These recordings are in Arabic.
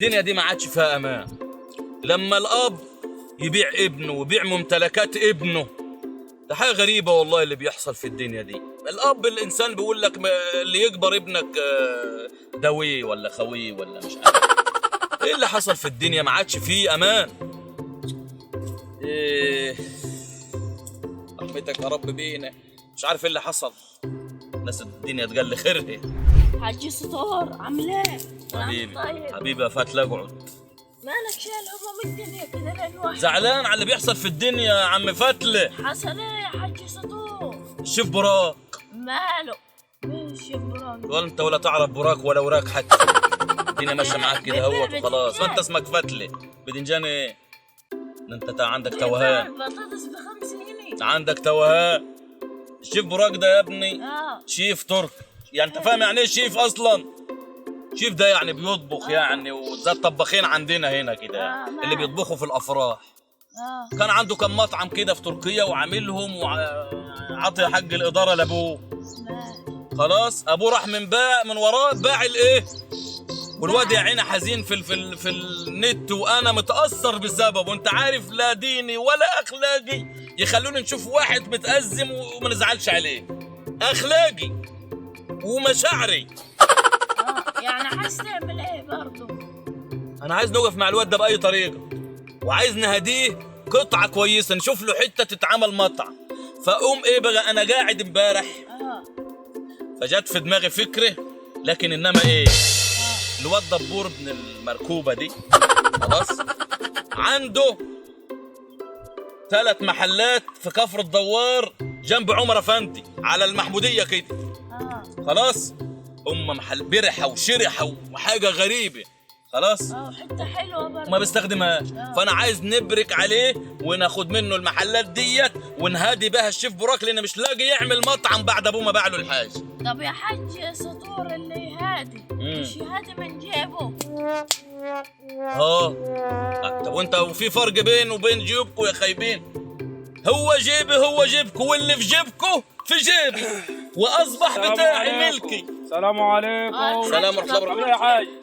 الدنيا دي ما عادش فيها امان. لما الاب يبيع ابنه ويبيع ممتلكات ابنه، ده حاجه غريبه والله اللي بيحصل في الدنيا دي. الاب الانسان بيقول لك اللي يكبر ابنك دويه ولا خويه ولا مش عارف ايه اللي حصل في الدنيا. ما عادش فيه امان. ايه رحمتك يا رب بينا. مش عارف ايه اللي حصل. ناس الدنيا تقل خيرها. حاج سطور عامل ايه؟ حبيبي طيب. حبيبي يا فتله اقعد. مالك شايل هموم الدنيا كده ليه لوحدك؟ زعلان على اللي بيحصل في الدنيا يا عم فتله. حصل ايه يا حاج سطور؟ شوف براك. ماله؟ مين شبراك؟ ولا انت ولا تعرف براك ولا وراك حتى. الدنيا ماشيه معاك كده اهوت وخلاص. ما انت اسمك فتله. بدنجان ايه؟ انت عندك توهان. بطاطس ب5 جنيه. عندك توهان. الشيف براك ده يا ابني شيف ترك. يعني انت فاهم يعني ايه شيف اصلا؟ شيف ده يعني بيطبخ يعني، وزي الطباخين عندنا هنا كده اللي بيطبخوا في الافراح. كان عنده كم مطعم كده في تركيا وعاملهم وعطي حق الاداره لابوه. خلاص ابوه راح من وراه باع الايه، والواد يا عيني حزين في النت، وانا متاثر بسببه. وانت عارف لا ديني ولا اخلاقي يخلوني نشوف واحد متازم وما نزعلش عليه. اخلاقي ومشاعري. يعني عايز تعمل ايه برضه؟ انا عايز نوقف مع الواد ده باي طريقه، وعايز نهديه قطعه كويسه، نشوف له حته تتعمل مطعم. فاقوم ايه بقى، انا قاعد امبارح فجت في دماغي فكره، لكن انما ايه، الواد دبور ابن المركوبه دي خلاص عنده 3 محلات في كفر الدوار جنب عمر افندي على المحموديه كده. خلاص محل برحه وشرحه وحاجه غريبه. خلاص حته حلوه برضه ما بيستخدمهاش. فانا عايز نبرك عليه وناخد منه المحلات ديت ونهادي بها الشيف براك، لان مش لاقي يعمل مطعم بعد ابوه ما باع له الحاجه. طب يا حاج سطور اللي يهادي مش يهادي من جيبه. طب وانت وفي فرق بينه وبين جيبكم يا خايبين؟ هو جيبي هو جيبكم، واللي في جيبكم في جيبي، واصبح بتاعي ملكي. السلام عليكم. سلام ورحمه الله وبركاته.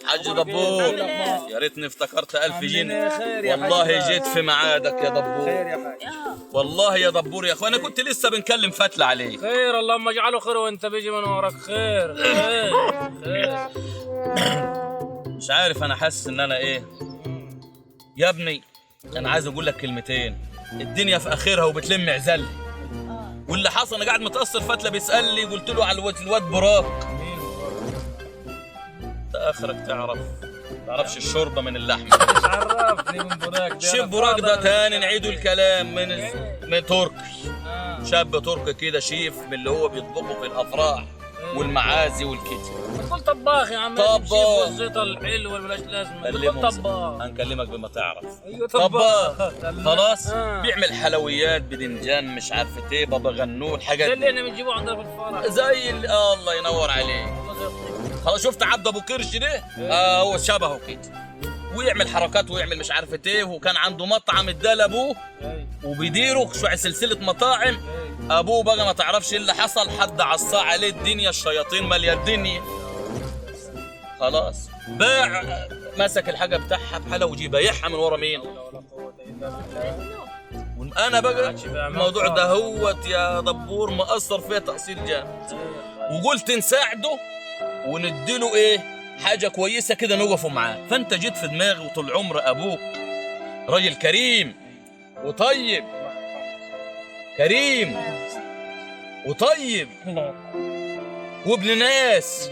حاج دبور إيه؟ يا ريتني افتكرت 1000 جنيه. والله جيت في ميعادك يا دبور. خير يا حاج. والله يا دبور يا اخوان، انا كنت لسه بنكلم فتله عليك. خير اللهم اجعله خير، وانت بيجي من وراك خير. خير. مش عارف، انا حاسس ان انا ايه يا ابني. انا عايز اقول لك كلمتين. الدنيا في اخرها وبتلم عزل. واللي حصل انا قاعد متاثر. فتله بيسالني، قلت له على الواد براك. انت اخرك تعرفش الشوربه من اللحمه. مش عرفني من براك. شيف براك ده تاني نعيدوا الكلام من تركي. شاب تركي كده شيف من اللي هو بيطبخوا في الافراح والمعازي والكتب. قول طباخ يا عم. طباخ. والزيت الحلو ولا ملاش لازمه. قول طباخ. هنكلمك بما تعرف. ايوه طباخ. خلاص بيعمل حلويات بدنجان مش عارفه ايه، بابا غنوج، الحاجات زي اللي احنا بنجيبه عندنا في الفرح. زي الله ينور عليك. خلاص شفت عبد ابو كرش ده؟ هو شبهه كده، ويعمل حركات ويعمل مش عارفه ايه. وكان عنده مطعم اداه لابوه وبيديره شويه سلسله مطاعم. ابوه بقى ما تعرفش ايه اللي حصل، حد عصاه عليه الدنيا، الشياطين ماليه الدنيا. خلاص باع، مسك الحاجه بتاعها بحالها وجي بايعها من ورا مين؟ انا بقى الموضوع ده هوت يا دبور مأثر فيها تأثير جامد. وقلت نساعده ونديله ايه، حاجه كويسه كده نوقفوا معاه. فانت جيت في دماغي، وطول عمر ابوك راجل كريم وطيب. كريم وطيب وابن ناس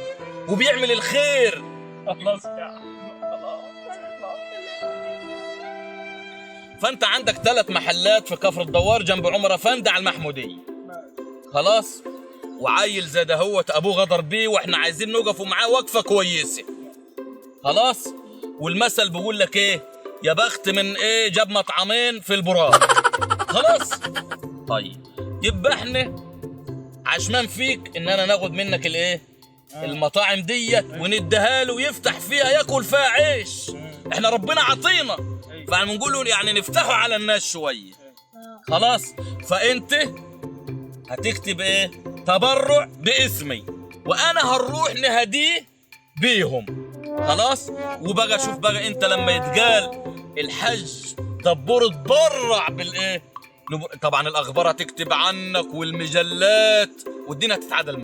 وبيعمل الخير. خلاص يا فانت عندك 3 محلات في كفر الدوار جنب عمر افندي على المحموديه. خلاص وعيل زي ده هوت ابوه غدر بيه، واحنا عايزين نوقفوا معاه وقفه كويسه. خلاص والمثل بيقول لك ايه، يا بخت من ايه جاب مطعمين في البراق. خلاص طيب يبقى احنا عشمان فيك ان انا ناخد منك الايه، المطاعم ديت ونديها له ويفتح فيها ياكل فيها عيش. احنا ربنا عطينا، فبنقول يعني نفتحه على الناس شويه. خلاص فانت هتكتب ايه، تبرع باسمي، وانا هنروح نهديه بيهم. خلاص. وبقى شوف بقى انت لما يتقال الحج دبور اتبرع بالايه، طبعا الاخبار هتكتب عنك والمجلات والدنيا هتتعدل.